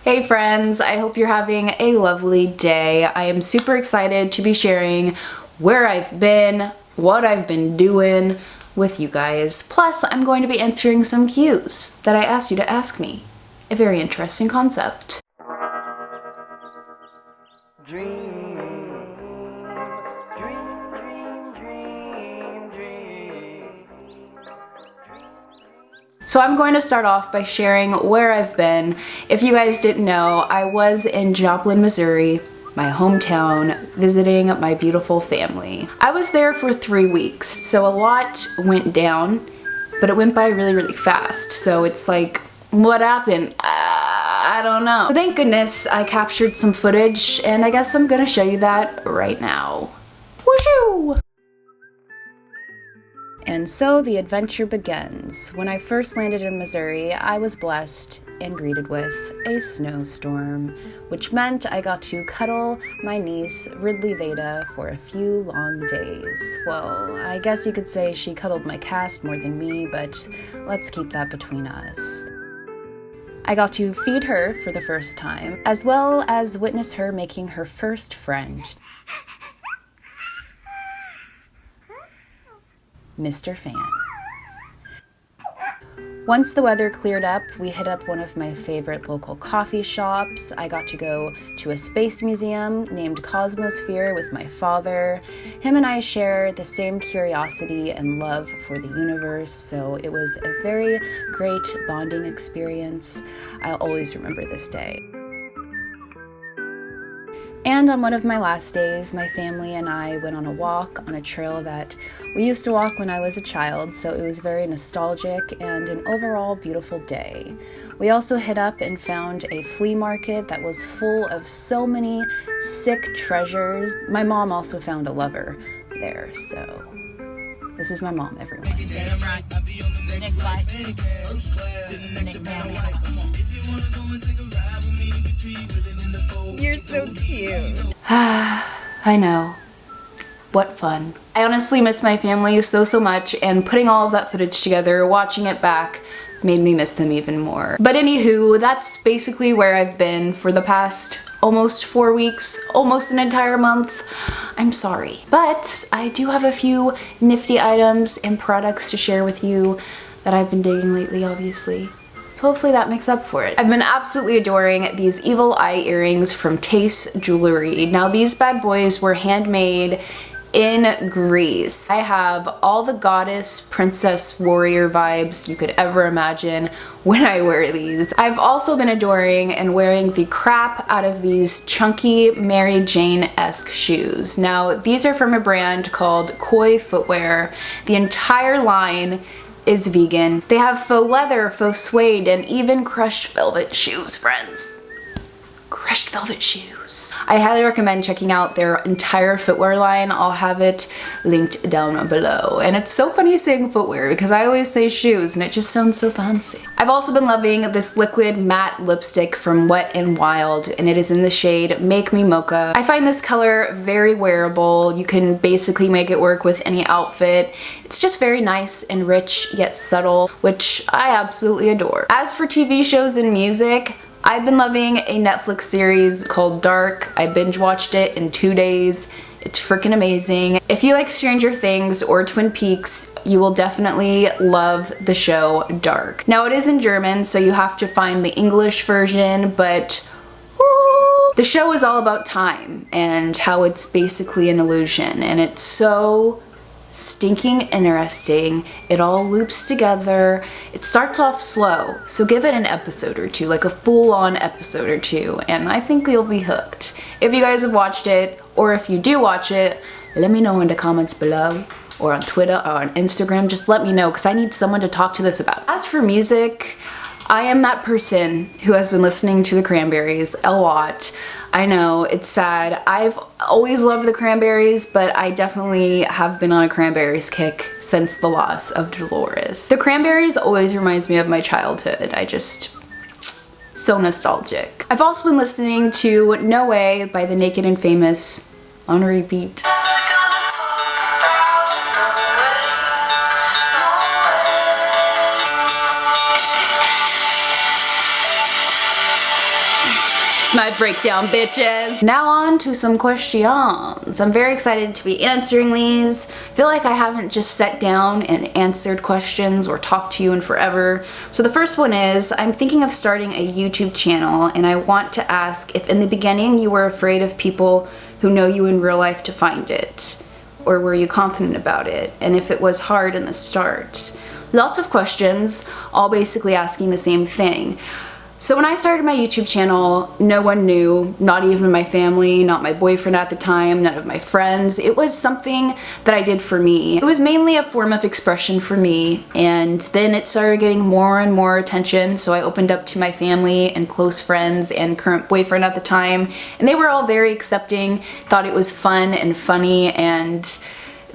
Hey friends, I hope you're having a lovely day. I am super excited to be sharing where I've been, what I've been doing with you guys. Plus, I'm going to be answering some cues that I asked you to ask me. A very interesting concept. So I'm going to start off by sharing where I've been. If you guys didn't know, I was in Joplin, Missouri, my hometown, visiting my beautiful family. I was there for 3 weeks, so a lot went down, but it went by really fast. So it's like, what happened? I don't know. So thank goodness I captured some footage, and I guess I'm gonna show you that right now. Woohoo! And so the adventure begins. When I first landed in Missouri, I was blessed and greeted with a snowstorm, which meant I got to cuddle my niece, Ridley Veda, for a few long days. Well, I guess you could say she cuddled my cast more than me, but let's keep that between us. I got to feed her for the first time, as well as witness her making her first friend, Mr. Fan. Once the weather cleared up, we hit up one of my favorite local coffee shops. I got to go to a space museum named Cosmosphere with my father. Him and I share the same curiosity and love for the universe, so it was a very great bonding experience. I'll always remember this day. And on one of my last days, my family and I went on a walk on a trail that we used to walk when I was a child, so it was very nostalgic and an overall beautiful day. We also hit up and found a flea market that was full of so many sick treasures. My mom also found a lover there, so this is my mom, everyone. You're so cute. I know. What fun. I honestly miss my family so much, and putting all of that footage together, watching it back, made me miss them even more. But anywho, that's basically where I've been for the past almost 4 weeks, almost an entire month. I'm sorry. But I do have a few nifty items and products to share with you that I've been digging lately, obviously. So hopefully that makes up for it. I've been absolutely adoring these evil eye earrings from Taste Jewelry. Now these bad boys were handmade in Greece. I have all the goddess, princess, warrior vibes you could ever imagine when I wear these. I've also been adoring and wearing the crap out of these chunky Mary Jane-esque shoes. Now these are from a brand called Koi Footwear. The entire line is vegan. They have faux leather, faux suede, and even crushed velvet shoes, friends. Crushed velvet shoes. I highly recommend checking out their entire footwear line. I'll have it linked down below. And it's so funny saying footwear because I always say shoes and it just sounds so fancy. I've also been loving this liquid matte lipstick from Wet n Wild, and it is in the shade Make Me Mocha. I find this color very wearable. You can basically make it work with any outfit. It's just very nice and rich yet subtle, which I absolutely adore. As for TV shows and music, I've been loving a Netflix series called Dark. I binge watched it in 2 days. It's freaking amazing. If you like Stranger Things or Twin Peaks, you will definitely love the show Dark. Now it is in German, so you have to find the English version, but the show is all about time and how it's basically an illusion, and it's so stinking interesting. It all loops together. It starts off slow, so give it an episode or two, like a full-on episode or two, and I think you'll be hooked. If you guys have watched it, or if you do watch it, let me know in the comments below, or on Twitter or on Instagram. Just let me know, because I need someone to talk to this about. As for music, I am that person who has been listening to the Cranberries a lot. I know, it's sad. I've always loved the Cranberries, but I definitely have been on a Cranberries kick since the loss of Dolores. The Cranberries always reminds me of my childhood. So nostalgic. I've also been listening to No Way by the Naked and Famous on repeat. my breakdown, bitches. Now on to some questions. I'm very excited to be answering these. I feel like I haven't just sat down and answered questions or talked to you in forever. So the first one is, I'm thinking of starting a YouTube channel and I want to ask if in the beginning you were afraid of people who know you in real life to find it, or were you confident about it, and if it was hard in the start. Lots of questions, all basically asking the same thing. So when I started my YouTube channel, no one knew, not even my family, not my boyfriend at the time, none of my friends. It was something that I did for me. It was mainly a form of expression for me, and then it started getting more and more attention, so I opened up to my family and close friends and current boyfriend at the time, and they were all very accepting, thought it was fun and funny, and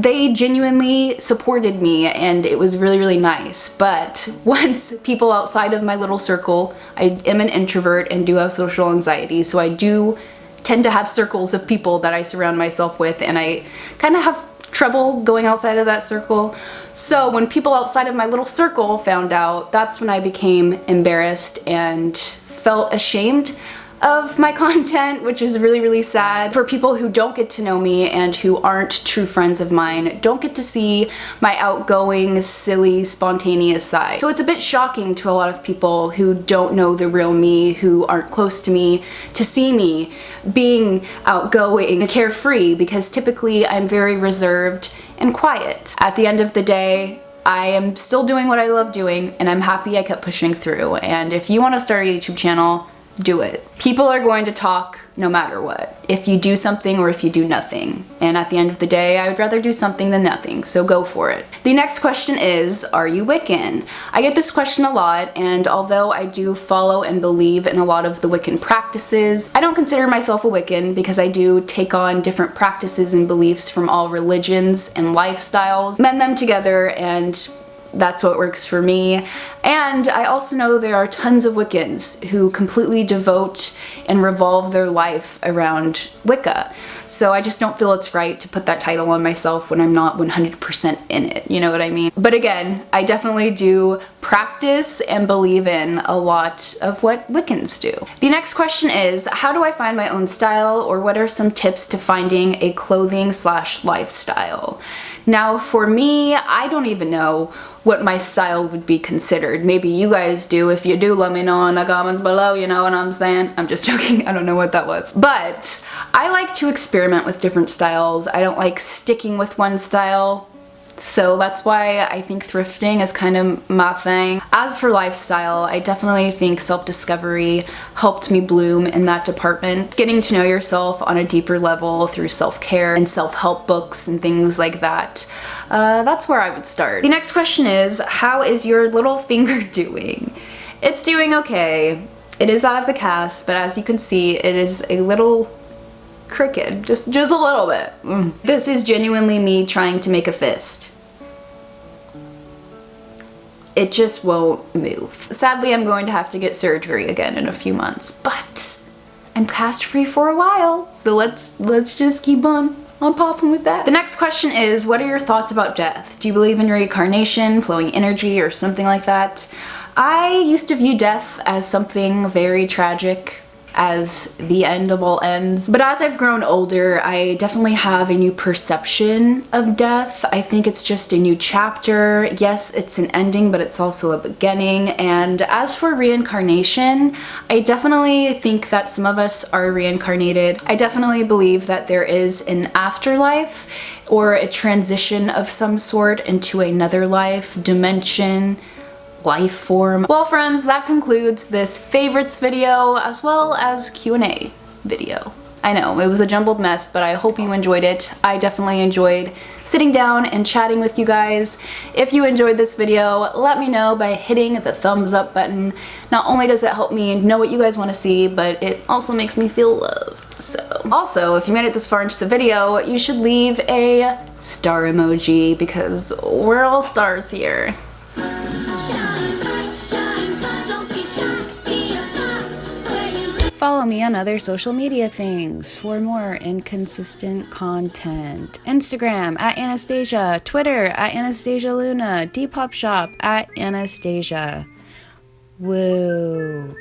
they genuinely supported me, and it was really, really nice. But once people outside of my little circle, I am an introvert and do have social anxiety, so I do tend to have circles of people that I surround myself with, and I kind of have trouble going outside of that circle. So when people outside of my little circle found out, that's when I became embarrassed and felt ashamed of my content, which is really, really sad. For people who don't get to know me and who aren't true friends of mine, don't get to see my outgoing, silly, spontaneous side. So it's a bit shocking to a lot of people who don't know the real me, who aren't close to me, to see me being outgoing and carefree, because typically I'm very reserved and quiet. At the end of the day, I am still doing what I love doing, and I'm happy I kept pushing through. And if you want to start a YouTube channel, do it. People are going to talk no matter what, if you do something or if you do nothing. And at the end of the day, I would rather do something than nothing, so go for it. The next question is, are you Wiccan? I get this question a lot, and although I do follow and believe in a lot of the Wiccan practices, I don't consider myself a Wiccan because I do take on different practices and beliefs from all religions and lifestyles, mend them together, and that's what works for me. And I also know there are tons of Wiccans who completely devote and revolve their life around Wicca. So I just don't feel it's right to put that title on myself when I'm not 100% in it, you know what I mean? But again, I definitely do practice and believe in a lot of what Wiccans do. The next question is, how do I find my own style, or what are some tips to finding a clothing/lifestyle? Now for me, I don't even know what my style would be considered. Maybe you guys do. If you do, let me know in the comments below, you know what I'm saying? I'm just joking, I don't know what that was. But I like to experiment with different styles. I don't like sticking with one style. So that's why I think thrifting is kind of my thing. As for lifestyle, I definitely think self-discovery helped me bloom in that department. Getting to know yourself on a deeper level through self-care and self-help books and things like that. That's where I would start. The next question is, how is your little finger doing? It's doing okay. It is out of the cast, but as you can see, it is a little crooked, just a little bit. This is genuinely me trying to make a fist. It just won't move. Sadly, I'm going to have to get surgery again in a few months, but I'm cast free for a while, so let's just keep on popping with that. The next question is, what are your thoughts about death? Do you believe in reincarnation, flowing energy, or something like that? I used to view death as something very tragic, as the end of all ends. But as I've grown older, I definitely have a new perception of death. I think it's just a new chapter. Yes, it's an ending, but it's also a beginning. And as for reincarnation, I definitely think that some of us are reincarnated. I definitely believe that there is an afterlife or a transition of some sort into another life, dimension, life form. Well friends, that concludes this favorites video as well as Q&A video. I know, it was a jumbled mess, but I hope you enjoyed it. I definitely enjoyed sitting down and chatting with you guys. If you enjoyed this video, let me know by hitting the thumbs up button. Not only does it help me know what you guys want to see, but it also makes me feel loved. So, also, if you made it this far into the video, you should leave a star emoji because we're all stars here. Follow me on other social media things for more inconsistent content. Instagram @Anastasjia, Twitter @Anastasjia Luna, Depop Shop @Anastasjia. Woo.